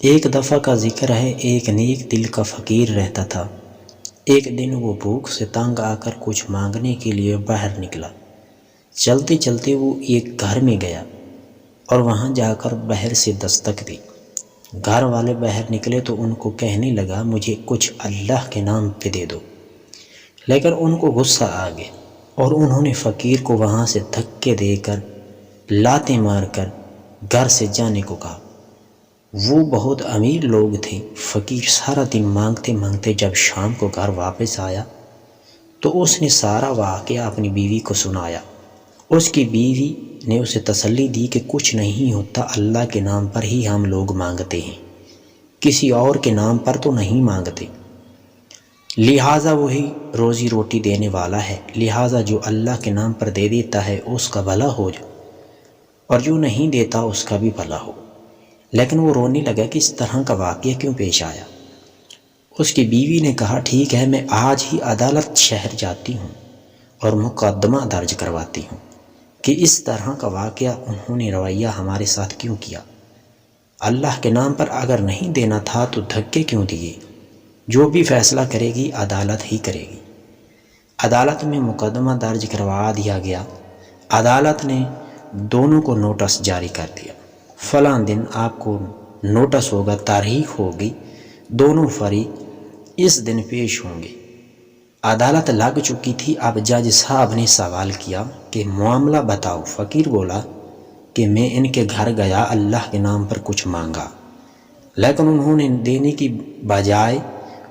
ایک دفعہ کا ذکر ہے، ایک نیک دل کا فقیر رہتا تھا۔ ایک دن وہ بھوک سے تنگ آ کر کچھ مانگنے کے لیے باہر نکلا۔ چلتے چلتے وہ ایک گھر میں گیا اور وہاں جا کر باہر سے دستک دی۔ گھر والے باہر نکلے تو ان کو کہنے لگا، مجھے کچھ اللہ کے نام پہ دے دو۔ لیکن ان کو غصہ آ گیا اور انہوں نے فقیر کو وہاں سے دھکے دے کر، لاتیں مار کر گھر سے جانے کو کہا۔ وہ بہت امیر لوگ تھے۔ فقیر سارا دن مانگتے مانگتے جب شام کو گھر واپس آیا تو اس نے سارا واقعہ اپنی بیوی کو سنایا۔ اس کی بیوی نے اسے تسلی دی کہ کچھ نہیں ہوتا، اللہ کے نام پر ہی ہم لوگ مانگتے ہیں، کسی اور کے نام پر تو نہیں مانگتے، لہٰذا وہی روزی روٹی دینے والا ہے، لہٰذا جو اللہ کے نام پر دے دیتا ہے اس کا بھلا ہو جائے اور جو نہیں دیتا اس کا بھی بھلا ہو۔ لیکن وہ رونے لگا کہ اس طرح کا واقعہ کیوں پیش آیا۔ اس کی بیوی نے کہا، ٹھیک ہے، میں آج ہی عدالت شہر جاتی ہوں اور مقدمہ درج کرواتی ہوں کہ اس طرح کا واقعہ انہوں نے رویہ ہمارے ساتھ کیوں کیا۔ اللہ کے نام پر اگر نہیں دینا تھا تو دھکے کیوں دیے؟ جو بھی فیصلہ کرے گی عدالت ہی کرے گی۔ عدالت میں مقدمہ درج کروا دیا گیا۔ عدالت نے دونوں کو نوٹس جاری کر دیا، فلاں دن آپ کو نوٹس ہوگا، تاریخ ہوگی، دونوں فریق اس دن پیش ہوں گے۔ عدالت لگ چکی تھی۔ اب جج صاحب نے سوال کیا کہ معاملہ بتاؤ۔ فقیر بولا کہ میں ان کے گھر گیا، اللہ کے نام پر کچھ مانگا، لیکن انہوں نے دینے کی بجائے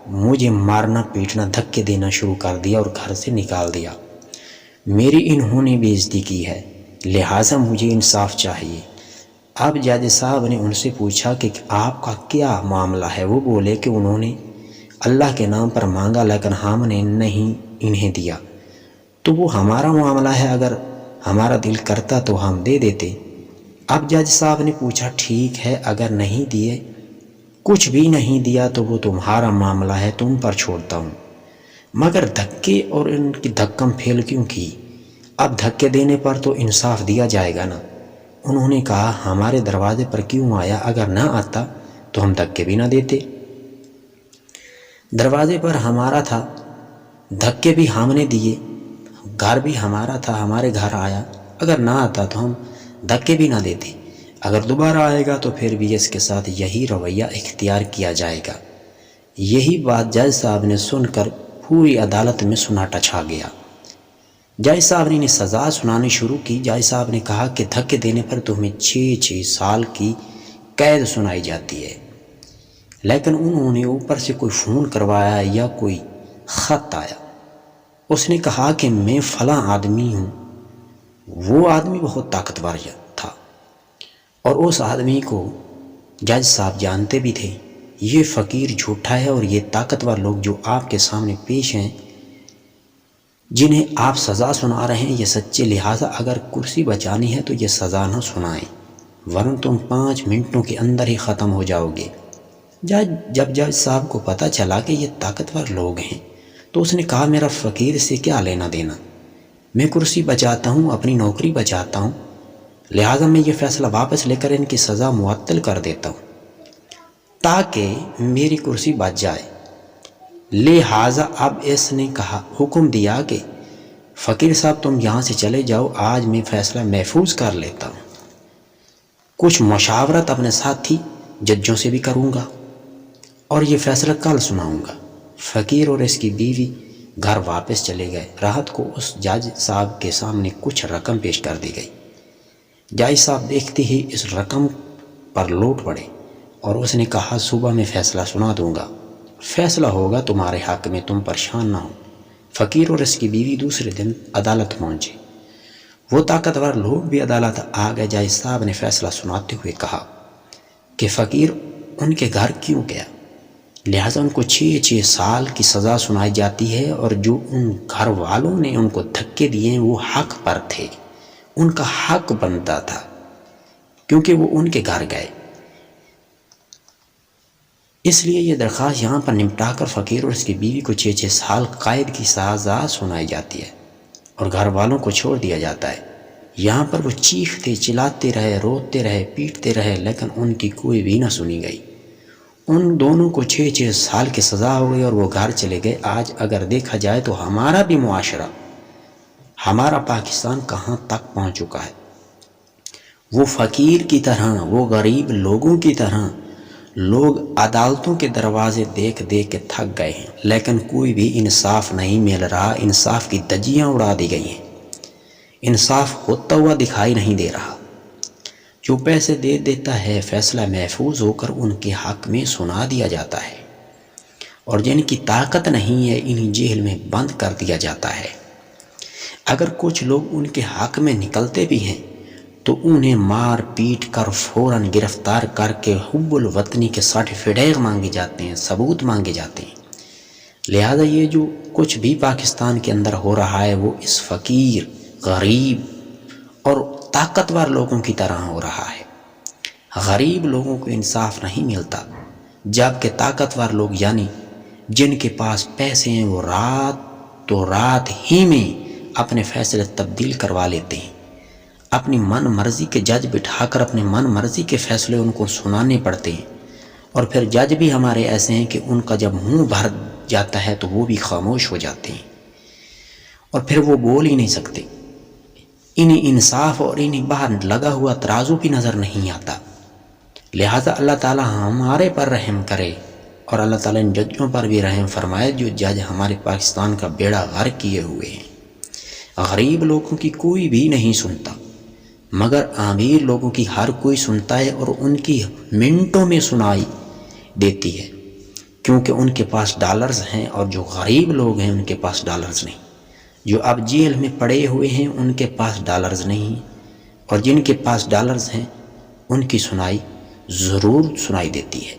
مجھے مارنا پیٹنا، دھکے دینا شروع کر دیا اور گھر سے نکال دیا۔ میری انہوں نے بے عزتی کی ہے، لہٰذا مجھے انصاف چاہیے۔ اب جج صاحب نے ان سے پوچھا کہ آپ کا کیا معاملہ ہے؟ وہ بولے کہ انہوں نے اللہ کے نام پر مانگا لیکن ہم نے نہیں انہیں دیا، تو وہ ہمارا معاملہ ہے، اگر ہمارا دل کرتا تو ہم دے دیتے۔ اب جج صاحب نے پوچھا، ٹھیک ہے، اگر نہیں دیے، کچھ بھی نہیں دیا تو وہ تمہارا معاملہ ہے، تم پر چھوڑتا ہوں، مگر دھکے اور ان کی دھکم پھیل کیوں کی؟ اب دھکے دینے پر تو انصاف دیا جائے گا نا۔ انہوں نے کہا، ہمارے دروازے پر کیوں آیا؟ اگر نہ آتا تو ہم دھکے بھی نہ دیتے۔ دروازے پر ہمارا تھا، دھکے بھی ہم نے دیے، گھر بھی ہمارا تھا، ہمارے گھر آیا، اگر نہ آتا تو ہم دھکے بھی نہ دیتے، اگر دوبارہ آئے گا تو پھر بھی اس کے ساتھ یہی رویہ اختیار کیا جائے گا۔ یہی بات جج صاحب نے سن کر پوری عدالت میں سناٹا چھا گیا۔ جج صاحب نے سزا سنانی شروع کی۔ جج صاحب نے کہا کہ دھکے دینے پر تمہیں 6 سال کی قید سنائی جاتی ہے، لیکن انہوں نے اوپر سے کوئی فون کروایا یا کوئی خط آیا، اس نے کہا کہ میں فلاں آدمی ہوں۔ وہ آدمی بہت طاقتور تھا اور اس آدمی کو جج صاحب جانتے بھی تھے۔ یہ فقیر جھوٹا ہے اور یہ طاقتور لوگ جو آپ کے سامنے پیش ہیں، جنہیں آپ سزا سنا رہے ہیں، یہ سچے، لہٰذا اگر کرسی بچانی ہے تو یہ سزا نہ سنائیں، ورنہ تم 5 منٹوں کے اندر ہی ختم ہو جاؤ گے۔ جب جج صاحب کو پتہ چلا کہ یہ طاقتور لوگ ہیں تو اس نے کہا، میرا فقیر سے کیا لینا دینا؟ میں کرسی بچاتا ہوں، اپنی نوکری بچاتا ہوں، لہٰذا میں یہ فیصلہ واپس لے کر ان کی سزا معطل کر دیتا ہوں تاکہ میری کرسی بچ جائے۔ لہٰذا اب اس نے کہا، حکم دیا کہ فقیر صاحب تم یہاں سے چلے جاؤ، آج میں فیصلہ محفوظ کر لیتا ہوں، کچھ مشاورت اپنے ساتھی ججوں سے بھی کروں گا اور یہ فیصلہ کل سناؤں گا۔ فقیر اور اس کی بیوی گھر واپس چلے گئے۔ رات کو اس جج صاحب کے سامنے کچھ رقم پیش کر دی گئی۔ جج صاحب دیکھتے ہی اس رقم پر لوٹ پڑے اور اس نے کہا، صبح میں فیصلہ سنا دوں گا، فیصلہ ہوگا تمہارے حق میں، تم پریشان نہ ہو۔ فقیر اور اس کی بیوی دوسرے دن عدالت پہنچے۔ وہ طاقتور لوگ بھی عدالت آ گئے۔ جج صاحب نے فیصلہ سناتے ہوئے کہا کہ فقیر ان کے گھر کیوں گیا، لہٰذا ان کو 6 سال کی سزا سنائی جاتی ہے، اور جو ان گھر والوں نے ان کو دھکے دیے وہ حق پر تھے، ان کا حق بنتا تھا کیونکہ وہ ان کے گھر گئے۔ اس لیے یہ درخواست یہاں پر نمٹا کر فقیر اور اس کی بیوی کو 6 سال قید کی سزا سنائی جاتی ہے اور گھر والوں کو چھوڑ دیا جاتا ہے۔ یہاں پر وہ چیختے چلاتے رہے، روتے رہے، پیٹتے رہے، لیکن ان کی کوئی بھی نہ سنی گئی۔ ان دونوں کو 6 سال کی سزا ہو گئی اور وہ گھر چلے گئے۔ آج اگر دیکھا جائے تو ہمارا بھی معاشرہ، ہمارا پاکستان کہاں تک پہنچ چکا ہے۔ وہ فقیر کی طرح، وہ غریب لوگوں کی طرح لوگ عدالتوں کے دروازے دیکھ دیکھ کے تھک گئے ہیں، لیکن کوئی بھی انصاف نہیں مل رہا۔ انصاف کی دھجیاں اڑا دی گئی ہیں، انصاف ہوتا ہوا دکھائی نہیں دے رہا۔ جو پیسے دے دیتا ہے فیصلہ محفوظ ہو کر ان کے حق میں سنا دیا جاتا ہے، اور جن کی طاقت نہیں ہے انہیں جیل میں بند کر دیا جاتا ہے۔ اگر کچھ لوگ ان کے حق میں نکلتے بھی ہیں تو انہیں مار پیٹ کر فوراً گرفتار کر کے حب الوطنی کے سرٹیفکیٹ مانگے جاتے ہیں، ثبوت مانگے جاتے ہیں۔ لہذا یہ جو کچھ بھی پاکستان کے اندر ہو رہا ہے وہ اس فقیر، غریب اور طاقتور لوگوں کی طرح ہو رہا ہے۔ غریب لوگوں کو انصاف نہیں ملتا، جبکہ طاقتور لوگ یعنی جن کے پاس پیسے ہیں وہ رات ہی میں اپنے فیصلے تبدیل کروا لیتے ہیں۔ اپنی من مرضی کے جج بٹھا کر اپنی من مرضی کے فیصلے ان کو سنانے پڑتے ہیں، اور پھر جج بھی ہمارے ایسے ہیں کہ ان کا جب منہ بھر جاتا ہے تو وہ بھی خاموش ہو جاتے ہیں، اور پھر وہ بول ہی نہیں سکتے۔ انہیں انصاف اور انہیں باہر لگا ہوا ترازو بھی نظر نہیں آتا۔ لہٰذا اللہ تعالیٰ ہمارے پر رحم کرے، اور اللہ تعالیٰ ان ججوں پر بھی رحم فرمائے جو جج ہمارے پاکستان کا بیڑا غرق کیے ہوئے ہیں۔ غریب لوگوں کی کوئی بھی نہیں سنتا، مگر امیر لوگوں کی ہر کوئی سنتا ہے، اور ان کی منٹوں میں سنائی دیتی ہے، کیونکہ ان کے پاس ڈالرز ہیں، اور جو غریب لوگ ہیں ان کے پاس ڈالرز نہیں۔ جو اب جیل میں پڑے ہوئے ہیں ان کے پاس ڈالرز نہیں، اور جن کے پاس ڈالرز ہیں ان کی سنائی ضرور سنائی دیتی ہے۔